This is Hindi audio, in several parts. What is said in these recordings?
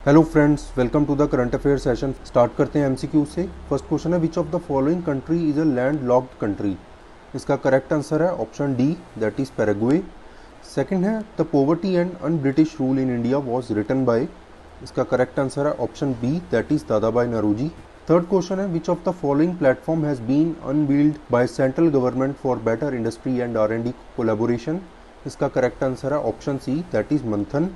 Hello friends, welcome to the current affair session. Start करते हैं एमसीक्यू से। फर्स्ट क्वेश्चन है, which of the following country is a land locked country. इसका करेक्ट आंसर है option D, that is Paraguay. Second है, the poverty and un British rule in India was written by. इसका करेक्ट आंसर है option B, that is Dadabhai Naoroji. Third question है, which of the following platform has been unveiled by central government for better industry and R&D collaboration. इसका करेक्ट आंसर है ऑप्शन सी, दैट इज मंथन।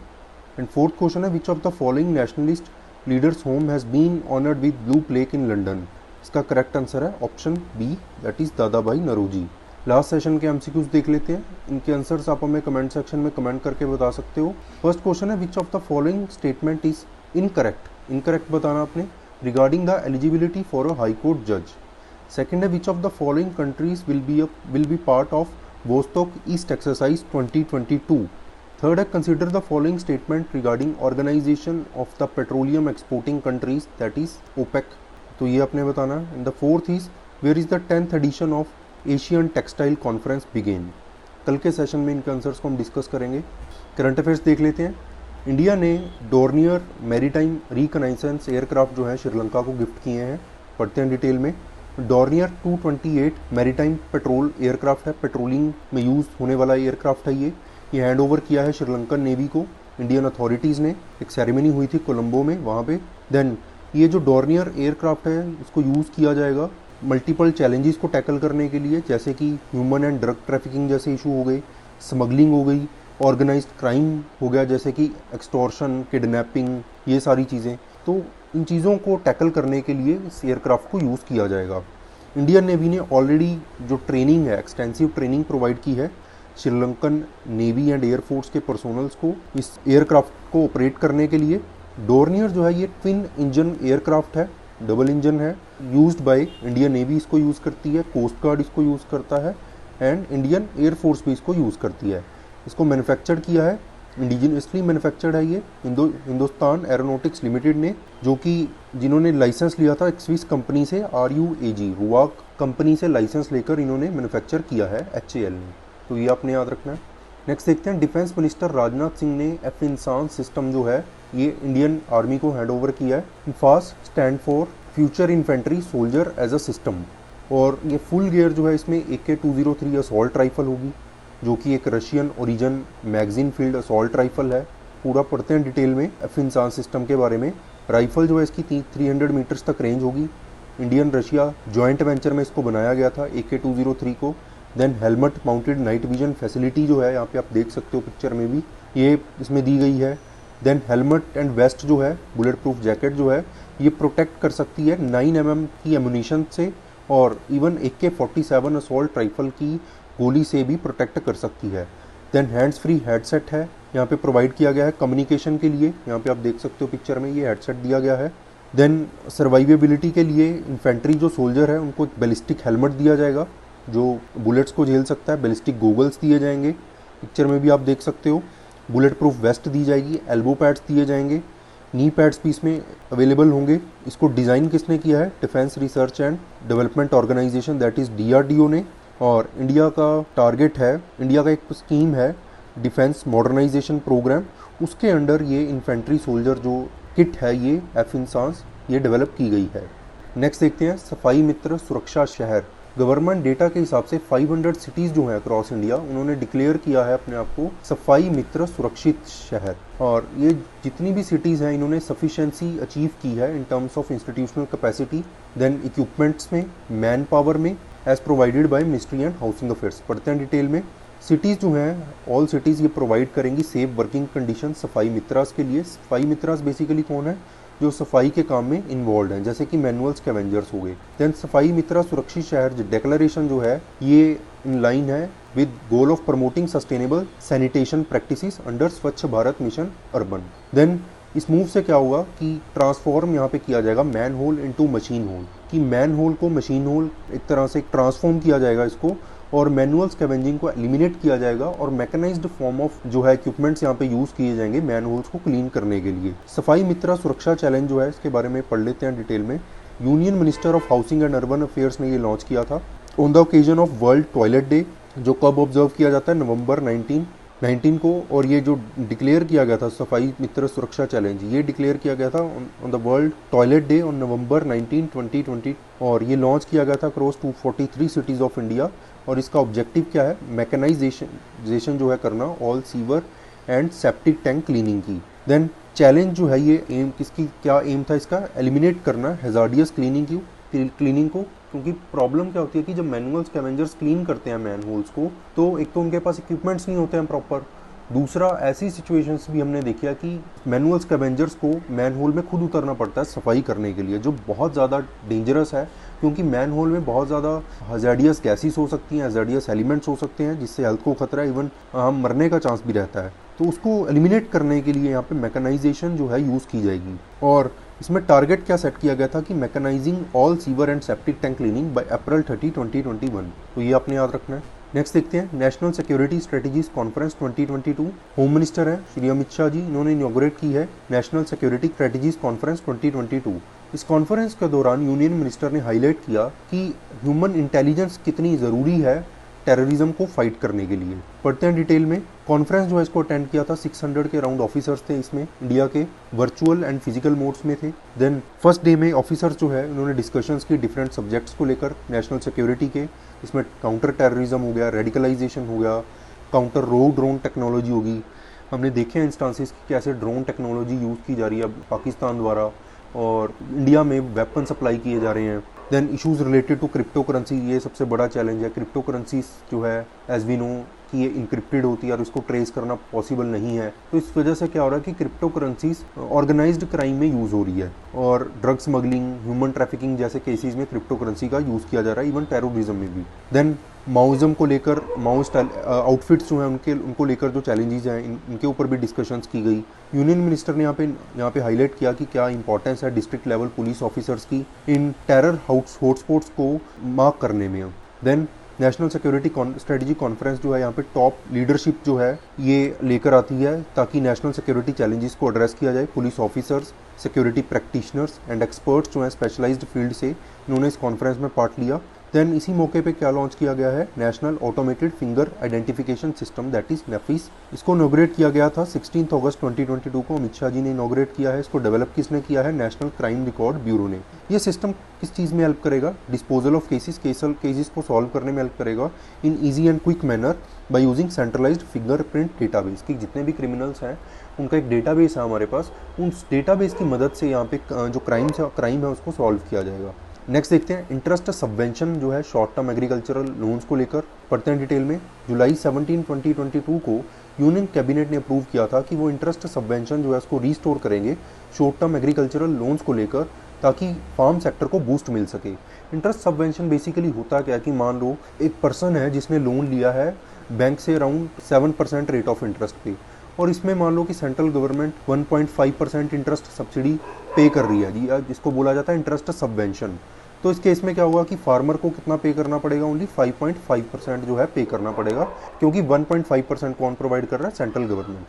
And fourth question है, which of the following nationalist leaders home has been honored with blue plaque in London। इसका करेक्ट आंसर है option B, that is Dadabhai Naoroji. Last session के एमसीक्यूज देख लेते हैं। इनके आंसर्स आप हमें कमेंट सेक्शन में कमेंट करके बता सकते हो। फर्स्ट क्वेश्चन है, which of the following statement is incorrect. Incorrect बताना आपने regarding the eligibility for a high court जज। सेकेंड है, which of the following countries will be part of Vostok east exercise 2022। Third है, consider the following statement regarding organisation of the petroleum exporting countries, that is OPEC. तो ये आपने बताना है। And the fourth is, where is the 10th edition of Asian textile conference begin. कल के सेशन में इनके आंसर्स को हम डिस्कस करेंगे। करंट अफेयर्स देख लेते हैं। इंडिया ने डोर्नियर मैरीटाइम रिकनाइसेंस एयरक्राफ्ट जो है श्रीलंका को गिफ्ट किए हैं। पढ़ते हैं डिटेल में। डोर्नियर 228 मैरीटाइम पेट्रोल एयरक्राफ्ट है, पेट्रोलिंग में यूज होने वाला एयरक्राफ्ट है ये हैंड ओवर किया है श्रीलंकन नेवी को इंडियन अथॉरिटीज़ ने। एक सेरेमनी हुई थी कोलंबो में, वहाँ पे। देन ये जो डोर्नियर एयरक्राफ्ट है, इसको यूज़ किया जाएगा मल्टीपल चैलेंजेस को टैकल करने के लिए, जैसे कि ह्यूमन एंड ड्रग ट्रैफिकिंग जैसे इशू हो गए, स्मगलिंग हो गई, ऑर्गेनाइज्ड क्राइम हो गया जैसे कि एक्सटॉर्शन, किडनैपिंग, ये सारी चीज़ें। तो इन चीज़ों को टैकल करने के लिए इस एयरक्राफ्ट को यूज़ किया जाएगा। इंडियन नेवी ने ऑलरेडी जो ट्रेनिंग है, एक्सटेंसिव ट्रेनिंग प्रोवाइड की है श्रीलंकन नेवी एंड एयरफोर्स के पर्सोनल्स को इस एयरक्राफ्ट को ऑपरेट करने के लिए। डोर्नियर जो है ये ट्विन इंजन एयरक्राफ्ट है, डबल इंजन है, यूज्ड बाय इंडियन नेवी इसको यूज़ करती है, कोस्ट गार्ड इसको यूज़ करता है एंड इंडियन एयरफोर्स भी इसको यूज़ करती है। इसको मैन्युफैक्चर किया है, इंडिजिनसली मैन्युफैक्चर्ड है ये हिंदुस्तान एरोनॉटिक्स लिमिटेड ने, जो कि जिन्होंने लाइसेंस लिया था एक्सविस कंपनी से, RUAG रुआक कंपनी से लाइसेंस लेकर इन्होंने मैन्युफैक्चर किया है HAL ने। तो ये आपने याद रखना है। नेक्स्ट देखते हैं, डिफेंस मिनिस्टर राजनाथ सिंह ने F-इंसान सिस्टम जो है ये इंडियन आर्मी को हैंड ओवर किया है। इन्फास stand for future infantry soldier as a system. और ये फुल गियर जो है इसमें AK-203 असॉल्ट राइफल होगी, जो कि एक Russian origin magazine field assault rifle है। पूरा पढ़ते हैं डिटेल में F-इंसान सिस्टम के बारे में। राइफल जो है इसकी 300 मीटर्स तक रेंज होगी। इंडियन रशिया जॉइंट वेंचर में इसको बनाया गया था AK-203 को। Then helmet mounted night vision facility जो है यहाँ पे आप देख सकते हो पिक्चर में भी, ये इसमें दी गई है। देन हेलमेट एंड वेस्ट जो है, बुलेट प्रूफ जैकेट जो है, ये प्रोटेक्ट कर सकती है 9 mm की एमुनिशन से, और इवन AK-47 असॉल्ट राइफल की गोली से भी प्रोटेक्ट कर सकती है। देन हैंड्स फ्री हेडसेट है यहाँ पे प्रोवाइड किया गया है कम्युनिकेशन के लिए। यहाँ पे आप देख सकते हो पिक्चर में ये हेडसेट दिया गया है। देन सर्वाइवेबिलिटी के लिए इन्फेंट्री जो सोल्जर है उनको एक बैलिस्टिक हेलमेट दिया जाएगा जो बुलेट्स को झेल सकता है। बैलिस्टिक गोगल्स दिए जाएंगे, पिक्चर में भी आप देख सकते हो। बुलेट प्रूफ वेस्ट दी जाएगी, एल्बो पैड्स दिए जाएंगे, नी पैड्स भी इसमें अवेलेबल होंगे। इसको डिज़ाइन किसने किया है? Defence research and development organisation, that is DRDO ने। और इंडिया का टारगेट है, इंडिया का एक स्कीम है डिफेंस मॉडर्नाइजेशन प्रोग्राम, उसके अंडर ये इन्फेंट्री सोल्जर जो किट है ये F-इंसान ये डेवलप की गई है। नेक्स्ट देखते हैं, सफाई मित्र सुरक्षा शहर। गवर्नमेंट डेटा के हिसाब से 500 सिटीज़ जो हैं अक्रॉस इंडिया, उन्होंने डिक्लेयर किया है अपने आप को सफाई मित्र सुरक्षित शहर। और ये जितनी भी सिटीज़ हैं इन्होंने सफिशेंसी अचीव की है in terms of institutional capacity, then equipments में, मैन पावर में, as provided by ministry and housing affairs. पढ़ते हैं डिटेल में। सिटीज़ जो हैं, ऑल सिटीज़ ये प्रोवाइड करेंगी सेफ वर्किंग कंडीशन सफाई मित्रास के लिए। सफाई मित्रास बेसिकली कौन है? जो सफाई के काम में इन्वॉल्व हैं, जैसे कि मैनुअल स्कैवेंजर्स हो गए। देन सफाई मित्रा सुरक्षित शहर डिक्लेरेशन जो है ये इन लाइन है with goal of promoting sustainable sanitation practices under Swachh Bharat mission urban. Then इस मूव से क्या होगा कि ट्रांसफॉर्म यहाँ पे किया जाएगा manhole into machine hole, कि मैन होल को मशीन होल एक तरह से ट्रांसफॉर्म किया जाएगा इसको, और मैनुअल स्कैवेंजिंग को एलिमिनेट किया जाएगा, और मैकेनाइज्ड फॉर्म ऑफ जो है इक्विपमेंट्स यहाँ पे यूज़ किए जाएंगे मैन होल्स को क्लीन करने के लिए। सफाई मित्रा सुरक्षा चैलेंज जो है इसके बारे में पढ़ लेते हैं डिटेल में। Union minister of housing and urban affairs ने ये लॉन्च किया था on the occasion of world toilet day, जो कब ऑब्जर्व किया जाता है? नवंबर 19 19 को, और ये जो डिक्लेयर किया गया था सफाई मित्र सुरक्षा चैलेंज, ये डिक्लेयर किया गया था on the world toilet day on November 19 2020, और ये लॉन्च किया गया था अक्रॉस 243 सिटीज़ ऑफ इंडिया। और इसका ऑब्जेक्टिव क्या है, मैकेनाइजेशन जो है करना all sewer and septic tank cleaning की। देन चैलेंज जो है ये एम किसकी क्या एम था इसका, एलिमिनेट करना हैजार्डियस क्लीनिंग को। क्योंकि प्रॉब्लम क्या होती है कि जब मैनुअल स्कैवेंजर्स क्लीन करते हैं मैन होल्स को, तो एक तो उनके पास इक्विपमेंट्स नहीं होते हैं प्रॉपर, दूसरा ऐसी सिचुएशंस भी हमने देखी है कि मैनुअल स्कैवेंजर्स को मैन होल में खुद उतरना पड़ता है सफाई करने के लिए, जो बहुत ज़्यादा डेंजरस है, क्योंकि मैन होल में बहुत ज़्यादा हजार्डियस गैसेस हो सकती हैं, हजार्डियस एलिमेंट्स हो सकते हैं, जिससे हेल्थ को खतरा है, इवन हम मरने का चांस भी रहता है। तो उसको एलिमिनेट करने के लिए यहाँ पे मैकेनाइजेशन जो है यूज़ की जाएगी। और इसमें टारगेट क्या सेट किया गया था कि mechanising all sewer and septic tank cleaning by April 30 2021। तो ये आपने याद रखना है। नेक्स्ट देखते हैं national security strategies conference 2022। Home minister है श्री अमित शाह जी, इन्होंने इनॉग्रेट की है नेशनल सिक्योरिटी स्ट्रेटेजीज कॉन्फ्रेंस 2022। इस कॉन्फ्रेंस के दौरान यूनियन मिनिस्टर ने हाईलाइट किया कि ह्यूमन इंटेलिजेंस कितनी ज़रूरी है टेररिज्म को फाइट करने के लिए। पढ़ते हैं डिटेल में। कॉन्फ्रेंस जो है इसको अटेंड किया था 600 के अराउंड ऑफिसर्स थे इसमें, इंडिया के वर्चुअल एंड फिजिकल मोड्स में थे। देन फर्स्ट डे में ऑफिसर्स जो है उन्होंने डिस्कशंस की डिफरेंट सब्जेक्ट्स को लेकर नेशनल सिक्योरिटी के। इसमें काउंटर टेररिज्म हो गया, रेडिकलाइजेशन हो गया, काउंटर ड्रोन टेक्नोलॉजी होगी। हमने देखे हैं इंस्टांसेस की कैसे ड्रोन टेक्नोलॉजी यूज़ की जा रही है पाकिस्तान द्वारा, और इंडिया में वेपन सप्लाई किए जा रहे हैं। Then issues related to cryptocurrency, ये सबसे बड़ा चैलेंज है। क्रिप्टो करेंसीज जो है एज वी नो कि ये इंक्रिप्टेड होती है और इसको ट्रेस करना पॉसिबल नहीं है। तो इस वजह से क्या हो रहा है कि क्रिप्टो करेंसीज ऑर्गेनाइज्ड क्राइम में यूज़ हो रही है, और ड्रग स्मगलिंग, ह्यूमन ट्रैफिकिंग जैसे केसेस में क्रिप्टो करेंसी का यूज़ किया जा रहा है, इवन टेररिज्म में भी। देन माओइज्म को लेकर, माओइस्ट आउटफिट्स जो हैं उनको लेकर जो चैलेंजेस हैं इनके ऊपर भी डिस्कशंस की गई। यूनियन मिनिस्टर ने यहाँ पे हाईलाइट किया कि क्या इंपॉर्टेंस है डिस्ट्रिक्ट लेवल पुलिस ऑफिसर्स की इन टेरर हॉटस्पॉट्स को मार्क करने में। Then national security strategy conference जो है यहाँ पे टॉप लीडरशिप जो है ये लेकर आती है ताकि नेशनल सिक्योरिटी चैलेंजेस को एड्रेस किया जाए। Police officers, security practitioners and experts जो हैं स्पेशलाइज्ड फील्ड से, इन्होंने इस कॉन्फ्रेंस में पार्ट लिया। देन इसी मौके पे क्या लॉन्च किया गया है, national automated finger identification system that is NAFIS. इसको इनॉग्रेट किया गया था 16 अगस्त 2022 को, अमित शाह जी ने इनॉग्रेट किया है। इसको डेवलप किसने किया है, नेशनल क्राइम रिकॉर्ड ब्यूरो ने। ये सिस्टम किस चीज़ में हेल्प करेगा, डिस्पोजल ऑफ केसेस को सॉल्व करने में हेल्प करेगा इन easy and quick manner by using centralised fingerprint database. कि जितने भी क्रिमिनल्स हैं उनका एक डेटाबेस है हमारे पास, उस डेटाबेस की मदद से यहाँ पे जो क्राइम है उसको सॉल्व किया जाएगा। नेक्स्ट देखते हैं इंटरेस्ट सबवेंशन जो है शॉर्ट टर्म एग्रीकल्चरल लोन्स को लेकर, पढ़ते हैं डिटेल में। जुलाई 17 2022 को यूनियन कैबिनेट ने अप्रूव किया था कि वो इंटरेस्ट सबवेंशन जो है उसको रीस्टोर करेंगे शॉर्ट टर्म एग्रीकल्चरल लोन्स को लेकर, ताकि फार्म सेक्टर को बूस्ट मिल सके। इंटरेस्ट सबवेंशन बेसिकली होता क्या है कि मान लो एक पर्सन है जिसने लोन लिया है बैंक से अराउंड 7% रेट ऑफ इंटरेस्ट पे, और इसमें मान लो कि सेंट्रल गवर्नमेंट 1.5% इंटरेस्ट सब्सिडी पे कर रही है जी, जिसको बोला जाता है इंटरेस्ट सबवेंशन। तो इस केस में क्या होगा कि फार्मर को कितना पे करना पड़ेगा, ओनली 5.5% जो है पे करना पड़ेगा, क्योंकि 1.5% कौन प्रोवाइड कर रहा है, सेंट्रल गवर्नमेंट।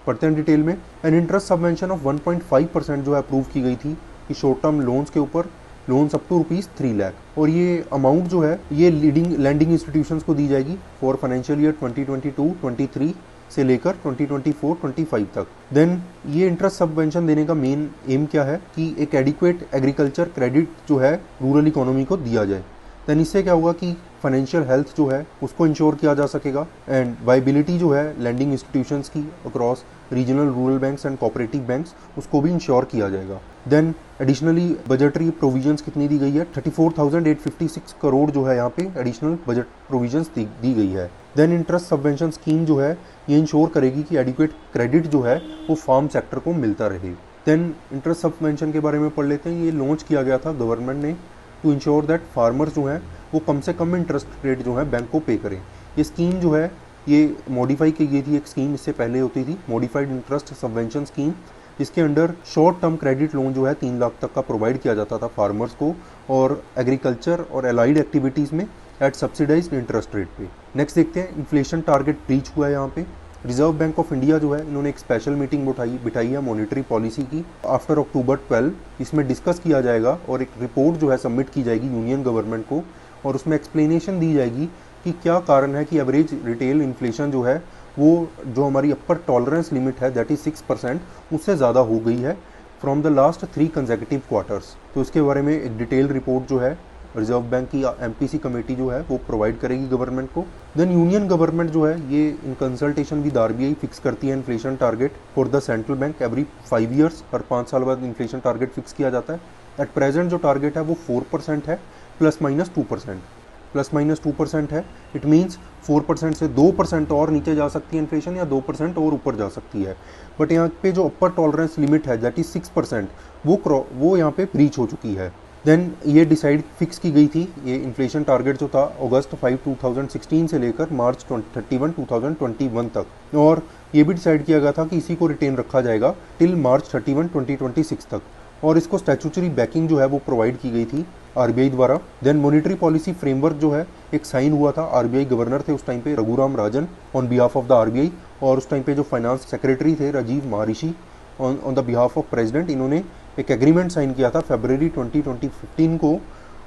पढ़ते हैं डिटेल में। एन इंटरेस्ट सबवेंशन ऑफ 1.5% जो है अप्रूव की गई थी कि शॉर्ट टर्म लोन्स के ऊपर, लोन्स अप टू ₹3 लाख, और ये अमाउंट जो है ये लीडिंग लैंडिंग इंस्टीट्यूशंस को दी जाएगी फॉर फाइनेंशियल ईयर 2022-23 से लेकर 2024-25 तक। देन ये इंटरेस्ट सबवेंशन देने का मेन एम क्या है कि एक एडिक्वेट एग्रीकल्चर क्रेडिट जो है रूरल इकोनॉमी को दिया जाए। देन इससे क्या होगा कि फाइनेंशियल हेल्थ जो है उसको इंश्योर किया जा सकेगा, एंड वाइबिलिटी जो है लैंडिंग इंस्टीट्यूशंस की across regional rural banks and cooperative banks, उसको भी इंश्योर किया जाएगा। देन एडिशनली बजटरी प्रोविजंस कितनी दी गई है, 34,856 करोड़ जो है यहाँ पे एडिशनल बजट प्रोविजंस दी गई है। देन इंटरेस्ट सबवेंशन स्कीम जो है ये इंश्योर करेगी कि एडिक्वेट क्रेडिट जो है वो फार्म सेक्टर को मिलता रहे। देन इंटरेस्ट सबवेंशन के बारे में पढ़ लेते हैं। ये लॉन्च किया गया था गवर्नमेंट ने टू इंश्योर दैट फार्मर्स जो हैं वो कम से कम इंटरेस्ट रेट जो है बैंक को पे करें। ये स्कीम जो है ये मॉडिफाई की गई थी, एक स्कीम इससे पहले होती थी मॉडिफाइड इंटरेस्ट सबवेंशन स्कीम, जिसके under short term credit loan जो है 3 लाख तक का प्रोवाइड किया जाता था फार्मर्स को, और एग्रीकल्चर और एलाइड एक्टिविटीज़ में एट सब्सिडाइज्ड इंटरेस्ट रेट पे। नेक्स्ट देखते हैं इन्फ्लेशन टारगेट रीच हुआ है यहाँ पे। रिजर्व बैंक ऑफ इंडिया जो है इन्होंने एक स्पेशल मीटिंग बिठाई है मॉनेटरी पॉलिसी की आफ्टर October 12। इसमें डिस्कस किया जाएगा और एक रिपोर्ट जो है सबमिट की जाएगी यूनियन गवर्नमेंट को, और उसमें एक्सप्लेनेशन दी जाएगी कि क्या कारण है कि एवरेज रिटेल इन्फ्लेशन जो है वो जो हमारी अपर टॉलरेंस लिमिट है दैट इज़ 6%, उससे ज़्यादा हो गई है from the last 3 consecutive quarters. तो इसके बारे में एक डिटेल रिपोर्ट जो है रिजर्व बैंक की एमपीसी कमेटी जो है वो प्रोवाइड करेगी गवर्नमेंट को। देन यूनियन गवर्नमेंट जो है ये in consultation with RBI fix करती है inflation target for the central bank every 5 years, हर 5 साल बाद इन्फ्लेशन टारगेट फिक्स किया जाता है। एट प्रेजेंट जो टारगेट है वो 4% है, ±2%, ±2% है। इट मीन्स 4% से 2% और नीचे जा सकती है इन्फ्लेशन, या 2% और ऊपर जा सकती है। बट यहाँ पे जो अपर टॉलरेंस लिमिट है दैट इज 6%, वो यहाँ पे ब्रीच हो चुकी है। देन ये डिसाइड फिक्स की गई थी, ये इन्फ्लेशन टारगेट जो था अगस्त 5, 2016 से लेकर मार्च 31, 2021 तक, और ये भी डिसाइड किया गया था कि इसी को रिटेन रखा जाएगा टिल मार्च 31, 2026 तक। और इसको स्टैट्यूटरी बैकिंग जो है वो प्रोवाइड की गई थी आरबीआई द्वारा। देन मॉनिटरी पॉलिसी फ्रेमवर्क जो है एक साइन हुआ था, आरबीआई गवर्नर थे उस टाइम पे Raghuram Rajan on behalf of the RBI, और उस टाइम पे जो फाइनेंस सेक्रेटरी थे राजीव महर्षि on the behalf of president, इन्होंने एक एग्रीमेंट साइन किया था फरवरी 2015 को,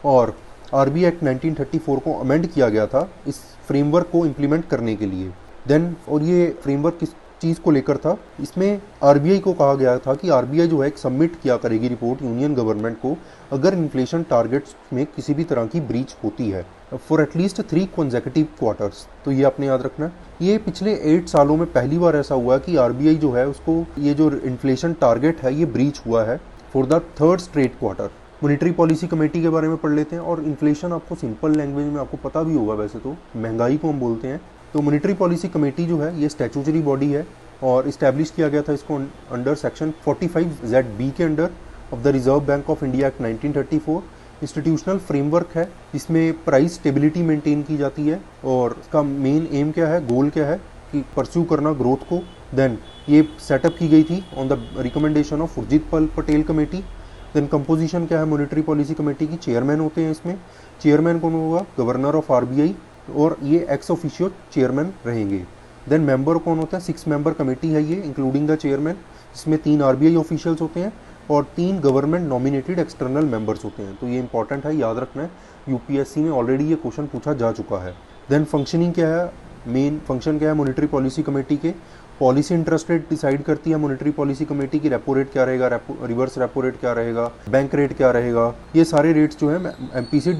और आरबीआई एक्ट 1934 को अमेंड किया गया था इस फ्रेमवर्क को इम्प्लीमेंट करने के लिए। देन और ये फ्रेमवर्क किस चीज़ को लेकर था, इसमें आरबीआई को कहा गया था कि आरबीआई जो है एक सबमिट किया करेगी रिपोर्ट यूनियन गवर्नमेंट को अगर इन्फ्लेशन टारगेट्स में किसी भी तरह की ब्रीच होती है फॉर एटलीस्ट 3 कंसेक्यूटिव क्वार्टर्स। तो ये आपने याद रखना है। ये पिछले 8 सालों में पहली बार ऐसा हुआ है कि आरबीआई जो है उसको ये जो इन्फ्लेशन टारगेट है ये ब्रीच हुआ है for the 3rd straight quarter. Monetary policy committee के बारे में पढ़ लेते हैं। और इन्फ्लेशन आपको सिंपल लैंग्वेज में आपको पता भी होगा, वैसे तो महंगाई को हम बोलते हैं। तो मॉनिटरी पॉलिसी कमेटी जो है ये स्टैट्यूटरी बॉडी है और इस्टेब्लिश किया गया था इसको अंडर सेक्शन 45ZB के under of the reserve bank of India act 1934। Institutional framework है, इसमें प्राइस स्टेबिलिटी मेंटेन की जाती है, और इसका मेन एम क्या है, गोल क्या है कि परस्यू करना ग्रोथ को। देन ये सेटअप की गई थी on the recommendation of Urjit Patel committee. Then composition क्या है मॉनिटरी पॉलिसी कमेटी की, चेयरमैन होते हैं इसमें। चेयरमैन कौन होगा, गवर्नर ऑफ आरबीआई, और ये एक्स ऑफिशियो चेयरमैन रहेंगे। देन मेंबर कौन होता है, 6 मेंबर कमेटी है ये इंक्लूडिंग द चेयरमैन, जिसमें 3 आरबीआई ऑफिशियल्स होते हैं और 3 गवर्नमेंट नॉमिनेटेड एक्सटर्नल मेंबर्स होते हैं। तो ये इंपॉर्टेंट है, याद रखना है, यूपीएससी में ऑलरेडी ये क्वेश्चन पूछा जा चुका है। देन फंक्शनिंग क्या है, मेन फंक्शन क्या है मॉनिटरी पॉलिसी कमेटी के, पॉलिसी इंटरेस्ट रेट डिसाइड करती है मॉनिटरी पॉलिसी कमेटी की, रेपो रेट क्या रहेगा, रिवर्स रेपो रेट क्या रहेगा, बैंक रेट क्या रहेगा, ये सारे रेट्स जो है एमपीसी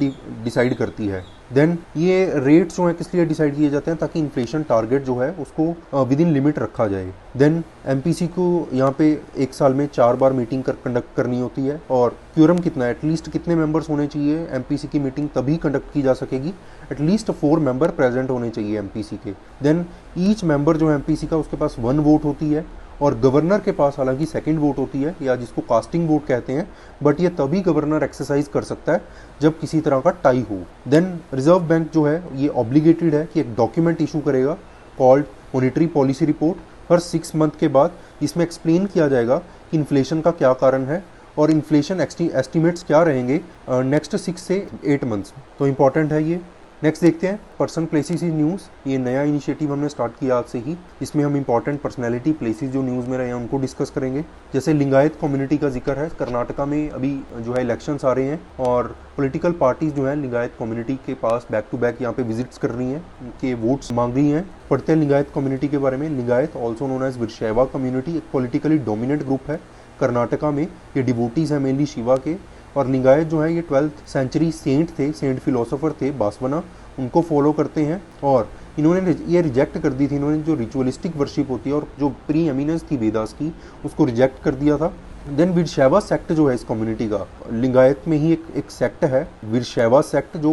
डिसाइड करती है। देन ये रेट्स जो है किस लिए डिसाइड किए जाते हैं, ताकि इन्फ्लेशन टारगेट जो है उसको विद इन लिमिट रखा जाए। देन एमपीसी को यहाँ पे 1 साल में 4 बार मीटिंग कंडक्ट करनी होती है, और क्यूरम कितना है, एटलीस्ट कितने मेंबर्स होने चाहिए एमपीसी की मीटिंग तभी कंडक्ट की जा सकेगी, एटलीस्ट 4 मेंबर प्रेजेंट होने चाहिए एमपीसी के। देन ईच मेंबर जो है एमपीसी का उसके पास 1 वोट होती है, और गवर्नर के पास हालांकि 2nd वोट होती है, या जिसको कास्टिंग वोट कहते हैं, बट ये तभी गवर्नर एक्सरसाइज कर सकता है जब किसी तरह का टाई हो। देन रिजर्व बैंक जो है ये ऑब्लिगेटेड है कि एक डॉक्यूमेंट इशू करेगा कॉल्ड मॉनिटरी पॉलिसी रिपोर्ट हर 6 मंथ के बाद। इसमें एक्सप्लेन किया जाएगा कि इन्फ्लेशन का क्या कारण है और इन्फ्लेशन एस्टिमेट्स क्या रहेंगे नेक्स्ट 6 से 8 मंथ्स। तो इंपॉर्टेंट है ये। नेक्स्ट देखते हैं पर्सन प्लेसेस इन न्यूज़। ये नया इनिशिएटिव हमने स्टार्ट किया आज से ही। इसमें हम इंपॉर्टेंट पर्सनैलिटी प्लेसेस जो न्यूज़ में रहे हैं उनको डिस्कस करेंगे। जैसे लिंगायत कम्युनिटी का जिक्र है, कर्नाटका में अभी जो है इलेक्शंस आ रहे हैं और पॉलिटिकल पार्टीज जो है लिंगायत कम्युनिटी के पास बैक टू बैक यहाँ पे विजिट्स कर रही हैं, उनके वोट्स मांग रही हैं। पढ़ते हैं लिंगायत कम्युनिटी के बारे में। Lingayat also known as Veerashaiva community एक पॉलिटिकली डोमिनेंट ग्रुप है कर्नाटका में। ये डिवोटीज हैं मेनली शिवा के, और लिंगायत जो है ये 12th सेंचुरी सेंट थे, सेंट फिलोसोफर थे बासवना, उनको फॉलो करते हैं। और इन्होंने ये रिजेक्ट कर दी थी, इन्होंने जो रिचुअलिस्टिक वर्शिप होती है और जो प्री एमिनेंस थी वेदास की उसको रिजेक्ट कर दिया था। देन वीरशैवा सेक्ट जो है इस कम्युनिटी का, लिंगायत में ही एक सेक्ट है वीरशैवा सेक्ट, जो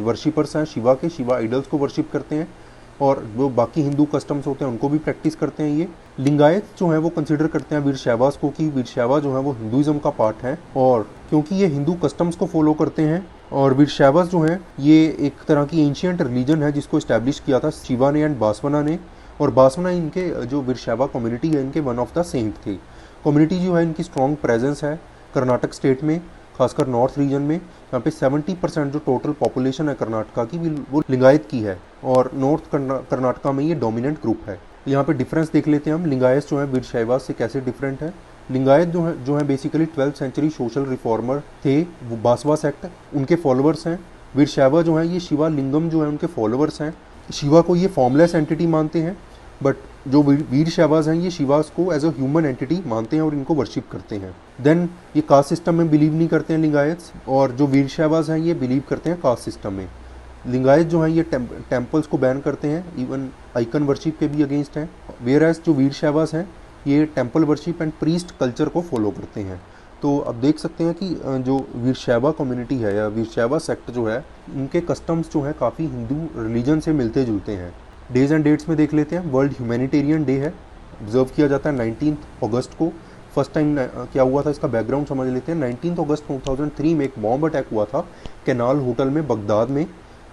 वर्शिपर्स हैं शिवा के, शिवा आइडल्स को वर्शिप करते हैं और जो बाकी हिंदू कस्टम्स होते हैं उनको भी प्रैक्टिस करते हैं। ये लिंगायत जो है वो कंसिडर करते हैं वीरशैवास को कि वीरशैवा जो है वो हिंदुइज्म का पार्ट है, और क्योंकि ये हिंदू कस्टम्स को फॉलो करते हैं। और वीरशैवास जो है ये एक तरह की एंशियंट रिलीजन है जिसको इस्टेब्लिश किया था शिवा ने एंड बासवना ने, और बासवना इनके जो वीरशैवा कम्युनिटी है इनके वन ऑफ द सेंट थे। कम्युनिटी जो है इनकी स्ट्रॉन्ग प्रेजेंस है कर्नाटक स्टेट में, खासकर नॉर्थ रीजन में। यहाँ पे 70% जो टोटल पॉपुलेशन है कर्नाटका की वो लिंगायत की है, और नॉर्थ कर्नाटका में ये डोमिनेंट ग्रुप है। यहाँ पे डिफरेंस देख लेते हैं हम, लिंगायत जो है वीरशैवास से कैसे डिफरेंट है। लिंगायत जो है basically 12th century social reformer थे, वो बासवा सेक्ट उनके फॉलोअर्स हैं। वीरशैवा जो है ये शिवा लिंगम जो है उनके फॉलोअर्स हैं। शिवा को ये फॉर्मलेस एंटिटी मानते हैं, बट जो वीर शैवाज हैं ये शिवास को एज अ ह्यूमन एंटिटी मानते हैं और इनको वर्शिप करते हैं। देन ये कास्ट सिस्टम में बिलीव नहीं करते हैं लिंगायत्स, और जो वीर शैवाज हैं ये बिलीव करते हैं कास्ट सिस्टम में। लिंगायत जो हैं ये टेम्पल्स को बैन करते हैं, इवन आइकन वर्शिप के भी अगेंस्ट हैं। वेयर एज जो वीर शैवाज हैं ये temple worship and priest culture को फॉलो करते हैं। तो अब देख सकते हैं कि जो वीर शैवा कम्युनिटी है या वीर शैवा सेक्ट जो है, उनके कस्टम्स जो हैं काफ़ी हिंदू रिलीजन से मिलते जुलते हैं। डेज एंड डेट्स में देख लेते हैं। वर्ल्ड ह्यूमैनिटेरियन डे है, ऑब्जर्व किया जाता है 19 अगस्त को। फर्स्ट टाइम क्या हुआ था इसका बैकग्राउंड समझ लेते हैं। 19 अगस्त 2003 में एक बॉम्ब अटैक हुआ था कैनाल होटल में बगदाद में,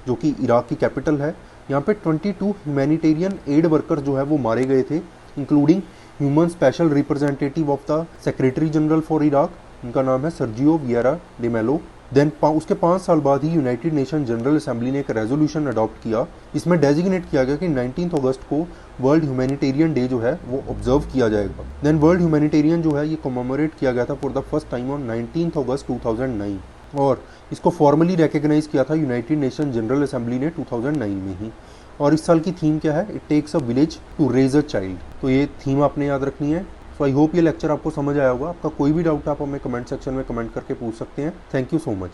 जो कि इराक की कैपिटल है। यहाँ पे 22 ह्यूमैनिटेरियन एड वर्कर जो है वो मारे गए थे, including human special representative of the secretary general for Iraq, उनका नाम है सर्जियो वियरा डे मेलो। देन उसके 5 साल बाद ही यूनाइटेड नेशन जनरल असेंबली ने एक रेजोल्यूशन अडॉप्ट किया। इसमें डेजिग्नेट किया गया कि 19 अगस्त को वर्ल्ड ह्यूमैनिटेरियन डे जो है वो ऑब्जर्व किया जाएगा। देन वर्ल्ड ह्यूमैनिटेरियन जो है ये कमेमोरेट किया गया था for the first time on 19 अगस्त 2009, और इसको फॉर्मली रिकग्नाइज किया था यूनाइटेड नेशन जनरल असेंबली ने 2009 में ही। और इस साल की थीम क्या है? It takes a village to raise a child. तो ये थीम आपने याद रखनी है। सो आई होप ये लेक्चर आपको समझ आया होगा। आपका कोई भी डाउट आप हमें कमेंट सेक्शन में कमेंट करके पूछ सकते हैं। Thank you so much.